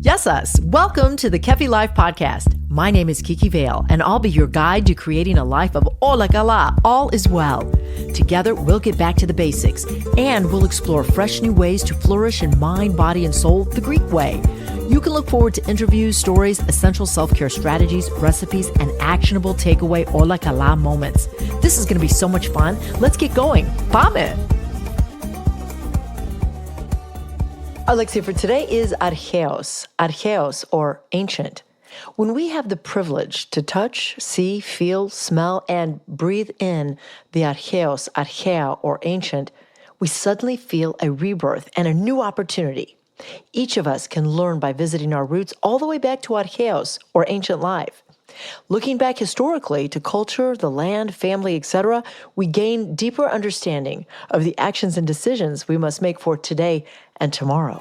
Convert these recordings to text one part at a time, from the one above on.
Yes, us. Welcome to the Kefi Life Podcast. My name is Kiki Vale, and I'll be your guide to creating a life of Ola Kala, all is well. Together, we'll get back to the basics, and we'll explore fresh new ways to flourish in mind, body, and soul the Greek way. You can look forward to interviews, stories, essential self-care strategies, recipes, and actionable takeaway Ola Kala moments. This is going to be so much fun. Let's get going. Πάμε! Our Lexi for today is Αρχαίος, or ancient. When we have the privilege to touch, see, feel, smell, and breathe in the Αρχαίος, Αρχαία, or ancient, we suddenly feel a rebirth and a new opportunity. Each of us can learn by visiting our roots all the way back to Αρχαίος, or ancient life. Looking back historically to culture, the land, family, etc., we gain deeper understanding of the actions and decisions we must make for today and tomorrow.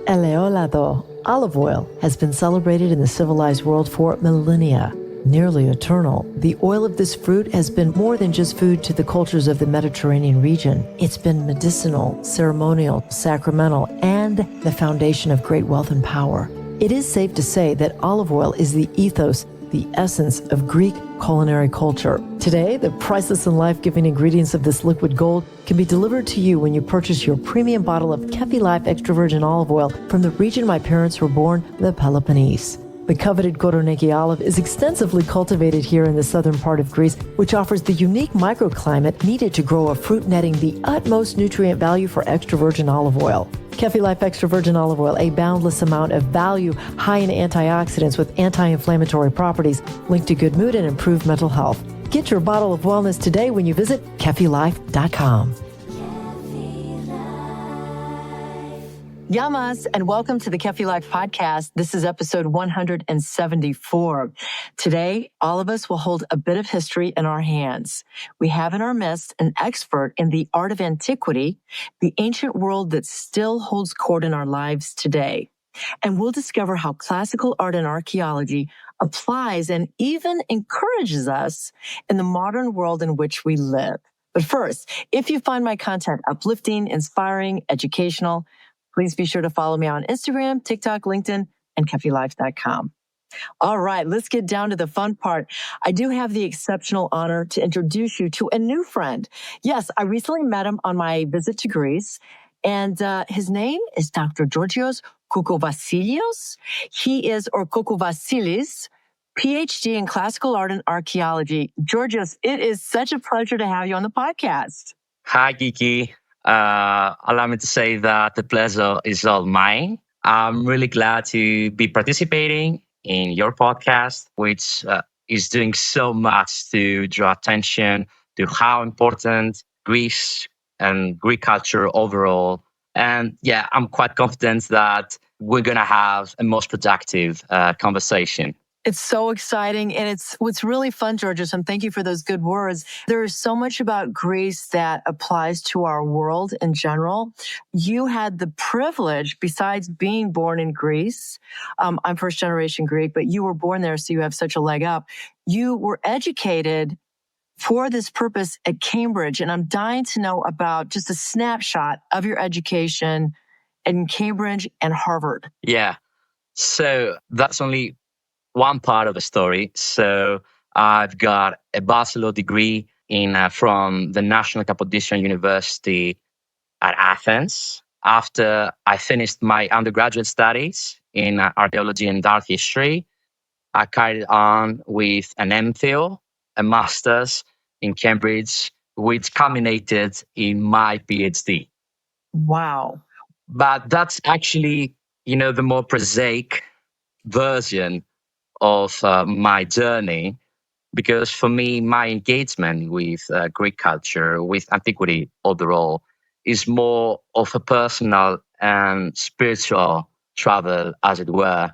Eleolado, olive oil, has been celebrated in the civilized world for millennia. Nearly eternal, the oil of this fruit has been more than just food to the cultures of the Mediterranean region. It's been medicinal, ceremonial, sacramental, and the foundation of great wealth and power. It is safe to say that olive oil is the ethos, the essence of Greek culinary culture. Today, the priceless and life-giving ingredients of this liquid gold can be delivered to you when you purchase your premium bottle of Kefi Life extra virgin olive oil from the region my parents were born, the Peloponnese. The coveted Koroneiki olive is extensively cultivated here in the southern part of Greece, which offers the unique microclimate needed to grow a fruit netting the utmost nutrient value for extra virgin olive oil. Kefi Life extra virgin olive oil, a boundless amount of value, high in antioxidants with anti-inflammatory properties, linked to good mood and improved mental health. Get your bottle of wellness today when you visit kefilife.com. Yamas, and welcome to the Kefi Life Podcast. This is episode 174. Today, all of us will hold a bit of history in our hands. We have in our midst an expert in the art of antiquity, the ancient world that still holds court in our lives today. And we'll discover how classical art and archaeology applies and even encourages us in the modern world in which we live. But first, if you find my content uplifting, inspiring, educational, please be sure to follow me on Instagram, TikTok, LinkedIn, and kefilife.com. All right, let's get down to the fun part. I do have the exceptional honor to introduce you to a new friend. Yes, I recently met him on my visit to Greece, and his name is Dr. Georgios Koukovasilis. He is, or Koukovasilis, PhD in Classical Art and Archaeology. Georgios, it is such a pleasure to have you on the podcast. Hi, Kiki. Allow me to say that the pleasure is all mine. I'm really glad to be participating in your podcast, which is doing so much to draw attention to how important Greece and Greek culture overall. And yeah, I'm quite confident that we're going to have a most productive conversation. It's so exciting, and it's what's really fun, Georgios, and thank you for those good words. There is so much about Greece that applies to our world in general. You had the privilege, besides being born in Greece, I'm first generation Greek, but you were born there, so you have such a leg up. You were educated for this purpose at Cambridge, and I'm dying to know about just a snapshot of your education in Cambridge and Harvard. Yeah, so that's only one part of the story. So I've got a bachelor degree from the National Kapodistrian University at Athens. After I finished my undergraduate studies in archaeology and art history, I carried on with an MPhil, a master's in Cambridge, which culminated in my PhD. Wow. But that's actually, the more prosaic version of my journey, because for me, my engagement with Greek culture, with antiquity overall, is more of a personal and spiritual travel, as it were.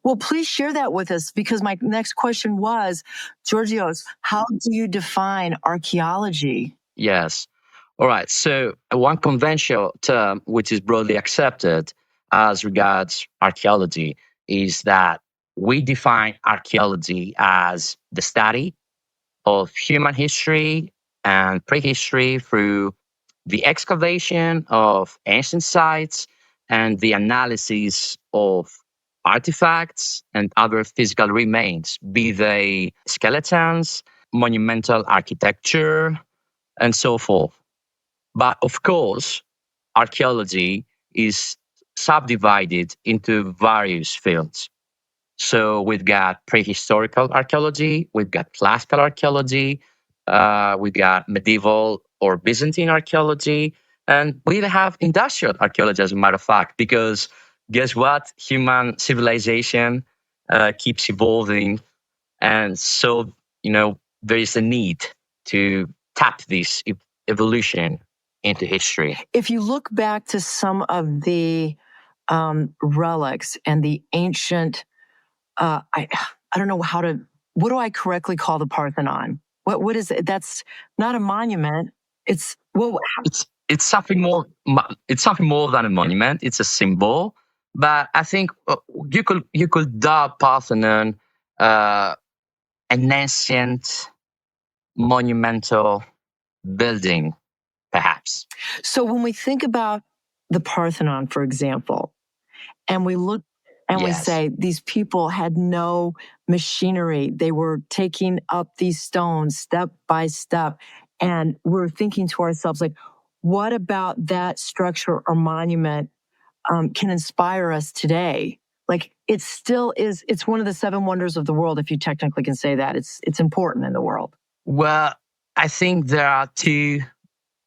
Well, please share that with us, because my next question was, Georgios, how do you define archaeology? Yes. All right. So one conventional term which is broadly accepted as regards archaeology is that we define archaeology as the study of human history and prehistory through the excavation of ancient sites and the analysis of artifacts and other physical remains, be they skeletons, monumental architecture, and so forth. But of course, archaeology is subdivided into various fields. So we've got prehistorical archaeology, we've got classical archaeology, we've got medieval or Byzantine archaeology, and we even have industrial archaeology, as a matter of fact, because guess what? Human civilization keeps evolving. And so, there is a need to tap this evolution into history. If you look back to some of the relics and the ancient, I don't know what do I correctly call the Parthenon? What is it? That's not a monument. It's it's something more. It's something more than a monument. It's a symbol. But I think you could dub Parthenon an ancient monumental building, perhaps. So when we think about the Parthenon, for example, and we look and we say these people had no machinery, they were taking up these stones step by step, and we're thinking to ourselves, like, what about that structure or monument can inspire us today? Like, it still is, it's one of the seven wonders of the world, if you technically can say that. It's important in the world. Well, I think there are two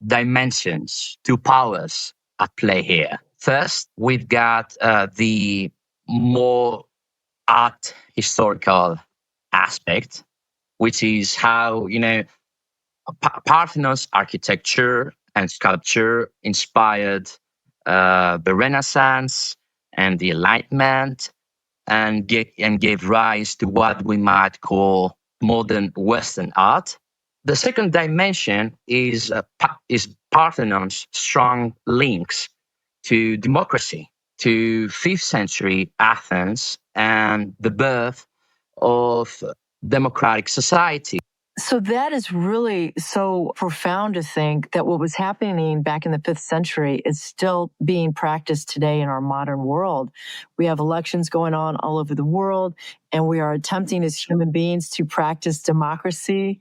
dimensions, two powers at play here. First, we've got the more art historical aspect, which is how, Parthenon's architecture and sculpture inspired the Renaissance and the Enlightenment, and gave rise to what we might call modern Western art. The second dimension is Parthenon's strong links to democracy, to 5th century Athens and the birth of democratic society. So that is really so profound to think that what was happening back in the 5th century is still being practiced today in our modern world. We have elections going on all over the world, and we are attempting as human beings to practice democracy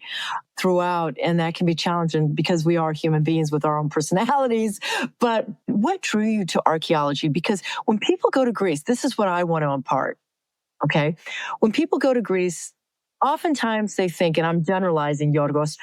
throughout, and that can be challenging because we are human beings with our own personalities. But what drew you to archaeology? Because when people go to Greece, this is what I want to impart, okay? When people go to Greece, oftentimes they think, and I'm generalizing, Georgios,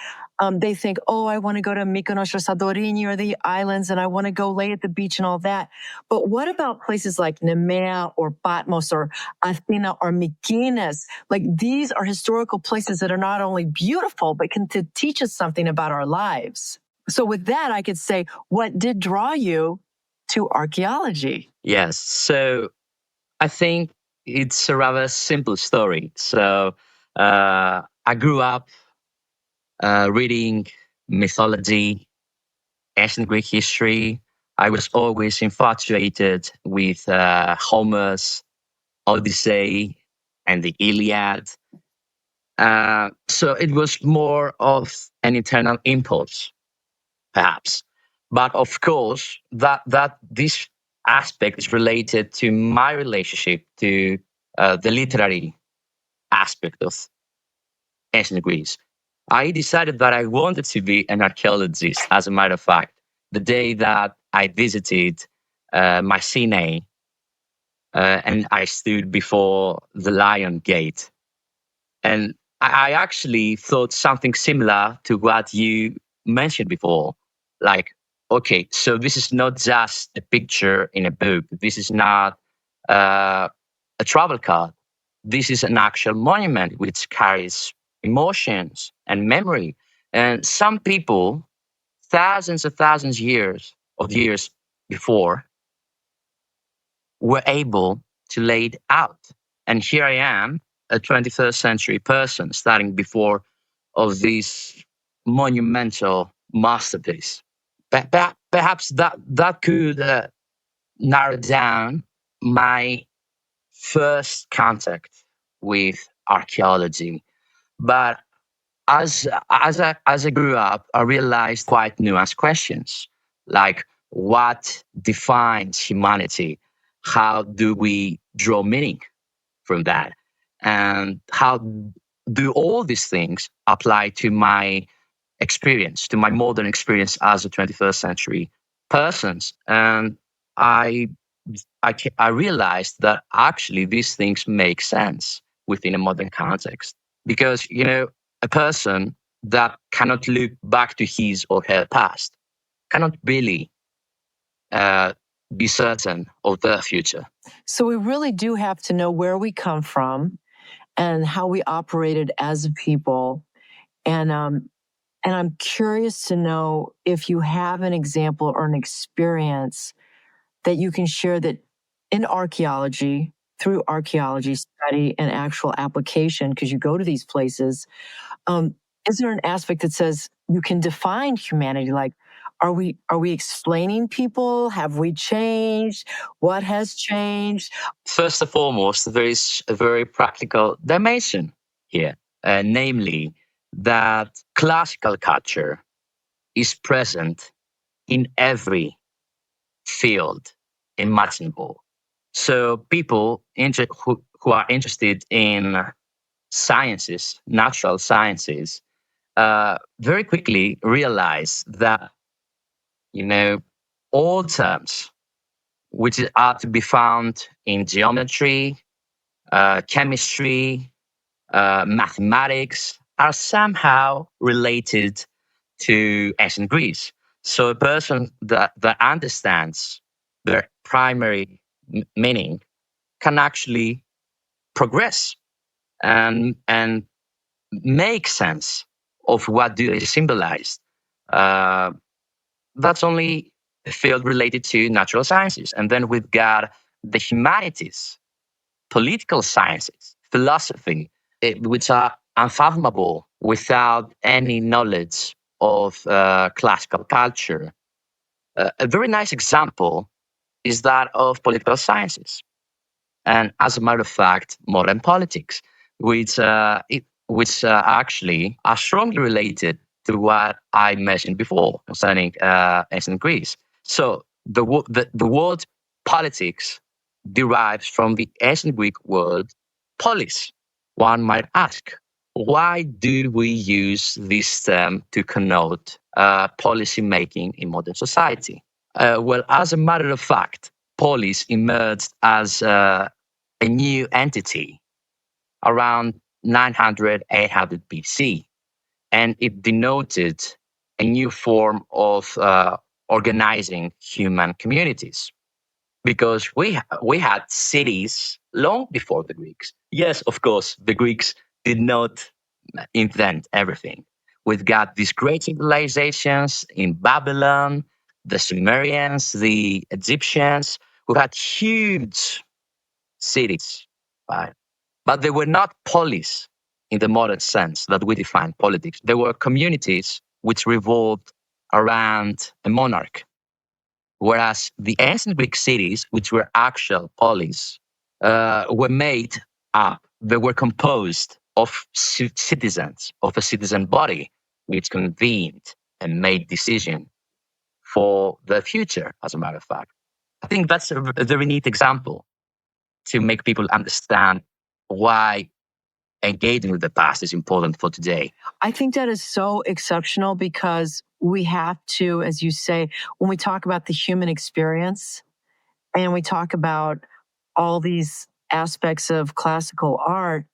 they think, oh, I want to go to Mykonos or Santorini or the islands, and I want to go lay at the beach and all that. But what about places like Nemea or Patmos or Athena or Mykonos? Like, these are historical places that are not only beautiful, but can teach us something about our lives. So with that, I could say, what did draw you to archaeology? Yes. So I think it's a rather simple story. So I grew up reading mythology, ancient Greek history. I was always infatuated with Homer's Odyssey and the Iliad. So it was more of an internal impulse, perhaps. But of course, that this aspect is related to my relationship to the literary aspect of ancient Greece. I decided that I wanted to be an archaeologist, as a matter of fact, the day that I visited Mycenae and I stood before the Lion Gate. And I actually thought something similar to what you mentioned before. Like, okay, so this is not just a picture in a book. This is not a travel card. This is an actual monument which carries emotions and memory. And some people, thousands of years before, were able to lay it out. And here I am, a 21st century person, starting before of this monumental masterpiece. Perhaps that could narrow down my first contact with archaeology. But as I grew up, I realized quite nuanced questions like what defines humanity? How do we draw meaning from that? And how do all these things apply to my experience, to my modern experience as a 21st century persons? And I realized that actually these things make sense within a modern context because, a person that cannot look back to his or her past cannot really be certain of their future. So we really do have to know where we come from and how we operated as a people. And I'm curious to know if you have an example or an experience that you can share that in archaeology, through archaeology study and actual application, because you go to these places, is there an aspect that says you can define humanity? Like, are we explaining people? Have we changed? What has changed? First and foremost, there is a very practical dimension here, namely that classical culture is present in every field imaginable. So people who are interested in sciences, natural sciences, very quickly realize that, all terms which are to be found in geometry, chemistry, mathematics are somehow related to ancient Greece. So a person that understands their primary meaning can actually progress and make sense of what do they symbolize. That's only a field related to natural sciences. And then we've got the humanities, political sciences, philosophy, which are unfathomable without any knowledge of classical culture. A very nice example is that of political sciences. And as a matter of fact, modern politics, which actually are strongly related to what I mentioned before concerning ancient Greece. So the word politics derives from the ancient Greek word polis. One might ask, why do we use this term to connote policy making in modern society? Well, as a matter of fact, polis emerged as a new entity around 900, 800 BC, and it denoted a new form of organizing human communities. Because we had cities long before the Greeks. Yes, of course, the Greeks did not invent everything. We've got these great civilizations in Babylon, the Sumerians, the Egyptians, who had huge cities, right? But they were not polis in the modern sense that we define politics. They were communities which revolved around a monarch. Whereas the ancient Greek cities, which were actual polis, were made up. They were composed of citizens, of a citizen body, which convened and made decision for the future, as a matter of fact. I think that's a very neat example to make people understand why engaging with the past is important for today. I think that is so exceptional because we have to, as you say, when we talk about the human experience and we talk about all these aspects of classical art,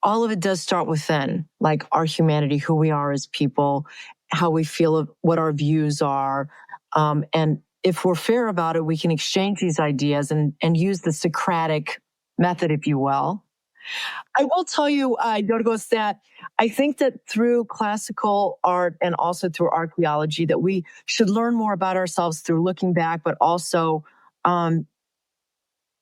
all of it does start within, like our humanity, who we are as people, how we feel, what our views are. And if we're fair about it, we can exchange these ideas and use the Socratic method, if you will. I will tell you, Georgios, that I think that through classical art and also through archaeology, that we should learn more about ourselves through looking back, but also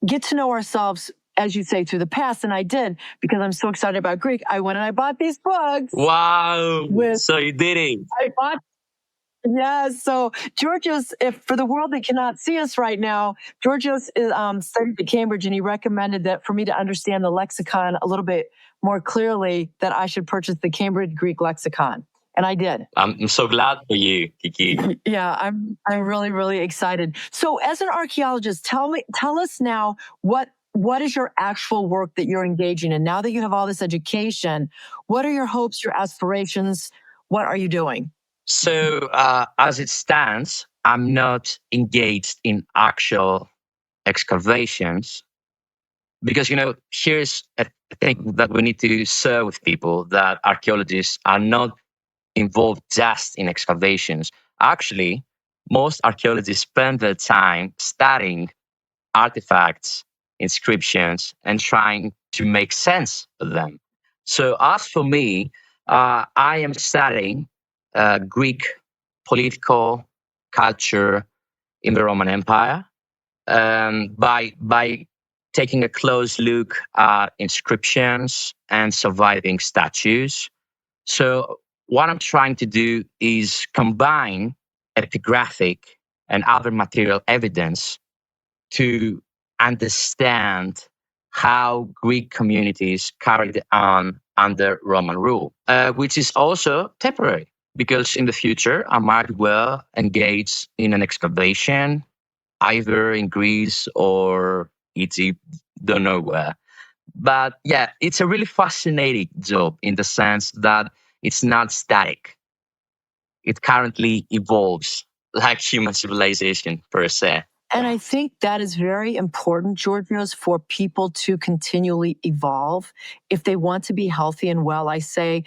get to know ourselves, as you say, through the past. And I did, because I'm so excited about Greek. I went and I bought these books. Wow. So you did it. I bought Yes. So Georgios, if for the world that cannot see us right now, Georgios is, studied at Cambridge, and he recommended that for me to understand the lexicon a little bit more clearly, that I should purchase the Cambridge Greek lexicon, and I did. I'm so glad for you, Kiki. Yeah, I'm really, really excited. So, as an archaeologist, tell us now what is your actual work that you're engaging in now that you have all this education? What are your hopes, your aspirations? What are you doing? So, as it stands, I'm not engaged in actual excavations because, here's a thing that we need to share with people, that archaeologists are not involved just in excavations. Actually, most archaeologists spend their time studying artifacts, inscriptions, and trying to make sense of them. So, as for me, I am studying Greek political culture in the Roman Empire by taking a close look at inscriptions and surviving statues. So, what I'm trying to do is combine epigraphic and other material evidence to understand how Greek communities carried on under Roman rule, which is also temporary, because in the future I might well engage in an excavation either in Greece or Egypt, don't know where. But yeah, it's a really fascinating job in the sense that it's not static. It currently evolves like human civilization per se. And I think that is very important, Georgios, for people to continually evolve if they want to be healthy and well. I say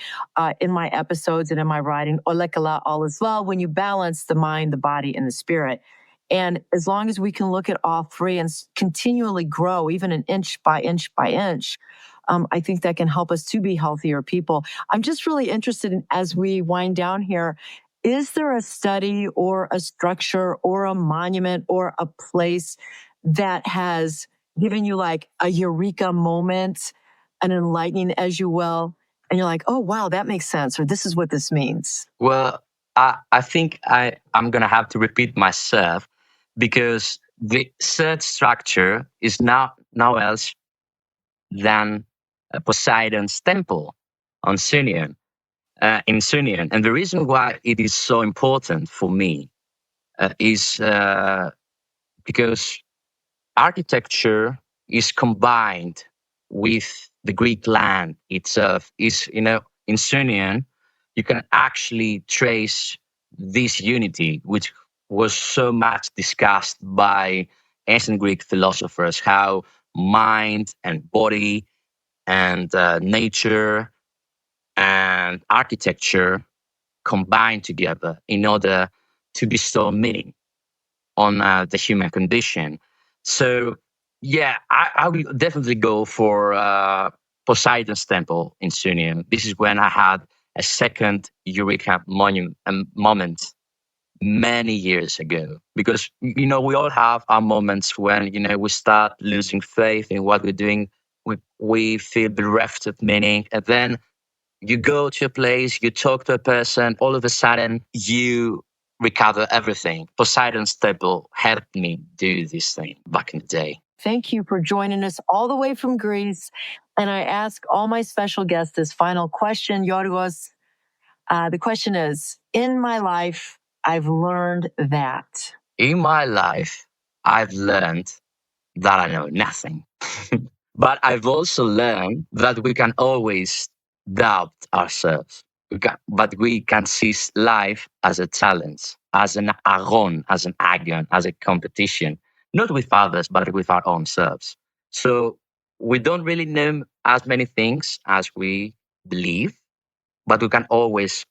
in my episodes and in my writing, olekala, all is well, when you balance the mind, the body, and the spirit. And as long as we can look at all three and continually grow, even an inch by inch by inch, I think that can help us to be healthier people. I'm just really interested in, as we wind down here, is there a study or a structure or a monument or a place that has given you like a eureka moment, an enlightening, as you will, and you're like, oh, wow, that makes sense, or this is what this means? Well, I think I'm going to have to repeat myself, because the third structure is now else than Poseidon's temple on Sunion, in Sunion. And the reason why it is so important for me is because architecture is combined with the Greek land itself. In Sunion, you can actually trace this unity, which was so much discussed by ancient Greek philosophers, how mind and body and nature and architecture combine together in order to bestow meaning on the human condition. So, yeah, I will definitely go for Poseidon's temple in Sunium. This is when I had a second Eureka moment many years ago. Because, we all have our moments when, we start losing faith in what we're doing. We feel bereft of meaning. And then you go to a place, you talk to a person, all of a sudden you recover everything. Poseidon's temple helped me do this thing back in the day. Thank you for joining us all the way from Greece. And I ask all my special guests this final question, Georgios. The question is, in my life, I've learned that. In my life, I've learned that I know nothing. But I've also learned that we can always doubt ourselves. But we can see life as a challenge, as an agon, as an agon, as a competition, not with others, but with our own selves. So we don't really know as many things as we believe, but we can always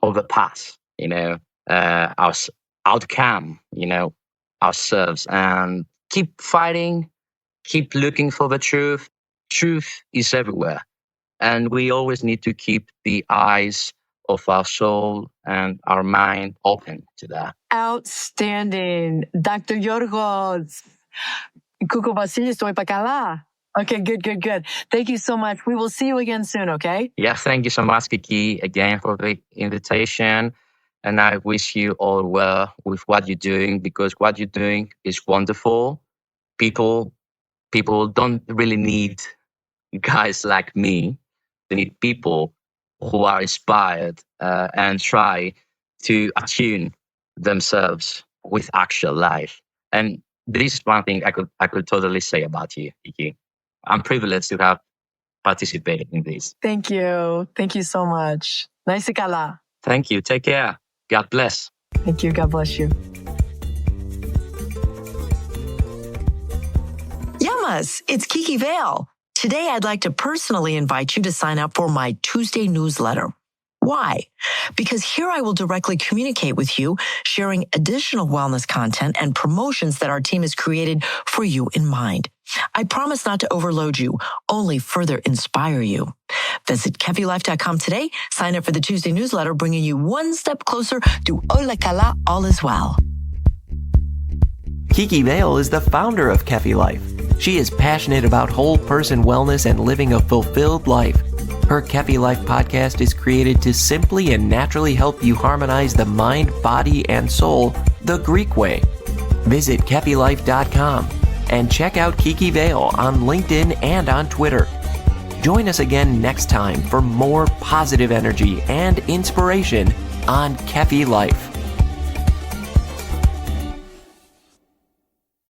overpass, our outcome, ourselves, and keep fighting, keep looking for the truth. Truth is everywhere. And we always need to keep the eyes of our soul and our mind open to that. Outstanding. Dr. Georgios Koukovasilis, toi pa kala. Okay, good. Thank you so much. We will see you again soon, okay? Yeah, thank you so much, Kiki, again for the invitation. And I wish you all well with what you're doing, because what you're doing is wonderful. People don't really need guys like me. They need people who are inspired and try to attune themselves with actual life. And this is one thing I could totally say about you, Kiki. I'm privileged to have participated in this. Thank you. Thank you so much. Naisikala. Thank you. Take care. God bless. Thank you. God bless you. Yamas, it's Kiki Vale. Today, I'd like to personally invite you to sign up for my Tuesday newsletter. Why? Because here I will directly communicate with you, sharing additional wellness content and promotions that our team has created for you in mind. I promise not to overload you, only further inspire you. Visit kefilife.com today, sign up for the Tuesday newsletter, bringing you one step closer to Olakala, all is well. Kiki Vale is the founder of Kefi Life. She is passionate about whole person wellness and living a fulfilled life. Her Kefi Life podcast is created to simply and naturally help you harmonize the mind, body, and soul the Greek way. Visit kefilife.com and check out Kiki Vale on LinkedIn and on Twitter. Join us again next time for more positive energy and inspiration on Kefi Life.